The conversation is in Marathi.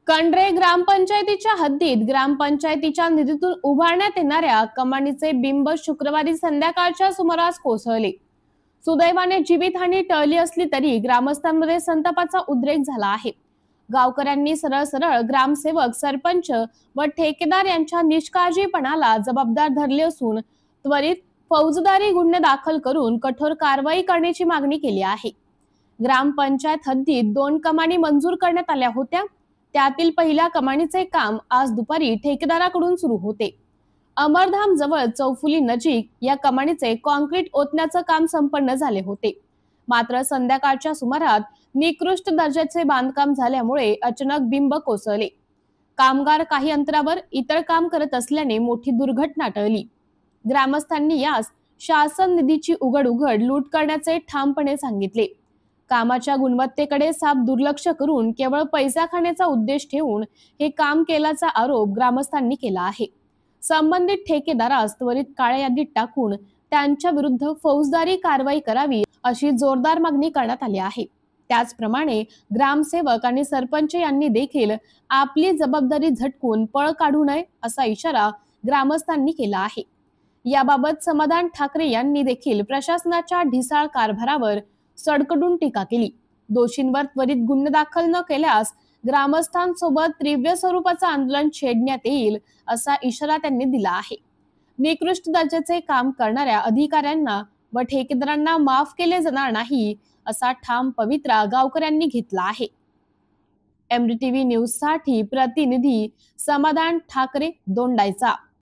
कंडरे ग्रामपंचायतीच्या हद्दीत ग्रामपंचायतीच्या निधीतून उभारण्यात येणाऱ्या कमानीचे बिंब शुक्रवारी संध्याकाळच्या सुमारास कोसळले। सुदैवाने जीवितहानी टळली असली तरी ग्रामस्थांमध्ये संतापाचा उद्रेक झाला आहे। गावकऱ्यांनी सरळ सरळ ग्रामसेवक, सरपंच व ठेकेदार यांच्या निष्काळजीपणाला जबाबदार धरले असून त्वरित फौजदारी गुन्हे दाखल करून कठोर कारवाई करण्याची मागणी केली आहे। ग्रामपंचायत हद्दीत 2 कमानी मंजूर करण्यात आल्या होत्या। त्यातील पहिल्या कमानीचे काम आज दुपारी ठेकेदाराकडून सुरू होते। अमरधाम जवळ चौफुली नजीक या कमानीचे कॉन्क्रीट ओतण्याचे काम संपन्न झाले होते। मात्र संध्याकाळच्या सुमारात निकृष्ट दर्जाचे बांधकाम झाल्यामुळे अचानक बिंब कोसळले। कामगार काही अंतरावर इतर काम करत असल्याने मोठी दुर्घटना टळली। ग्रामस्थांनी यास शासन निधीची उघड लूट करण्याचे ठामपणे सांगितले। कामाच्या गुणवत्तेकडे साफ दुर्लक्ष करून केवळ पैसा खाण्याचा उद्देश ठेवून हे काम केल्याचा आरोप ग्रामस्थांनी केला आहे। संबंधित ठेकेदारास त्वरित काळ्या यादीत टाकून त्यांच्या विरुद्ध फौजदारी कारवाई करावी अशी जोरदार मागणी करण्यात आली आहे। त्याचप्रमाणे ग्रामसेवक आणि सरपंच यांनी देखील आपली जबाबदारी झटकून पळ काढू नये असा इशारा ग्रामस्थांनी केला आहे। याबाबत समाधान ठाकरे यांनी देखील प्रशासनाच्या ढिसाळ कारभारावर सडकडून टीका केली। दोषींवर त्वरित गुन्हे दाखल न केल्यास ग्रामस्थांसोबत तीव्र स्वरूपाचं आंदोलन छेडण्यात येईल असा इशारा त्यांनी दिला आहे। निकृष्ट दर्जाचे काम करणाऱ्या अधिकाऱ्यांना व ठेकेदारांना माफ केले जाणार नाही असा ठाम पवित्रा गावकऱ्यांनी घेतला आहे। MDTV न्यूज साठी प्रतिनिधी समाधान ठाकरे, दोंडाईचा।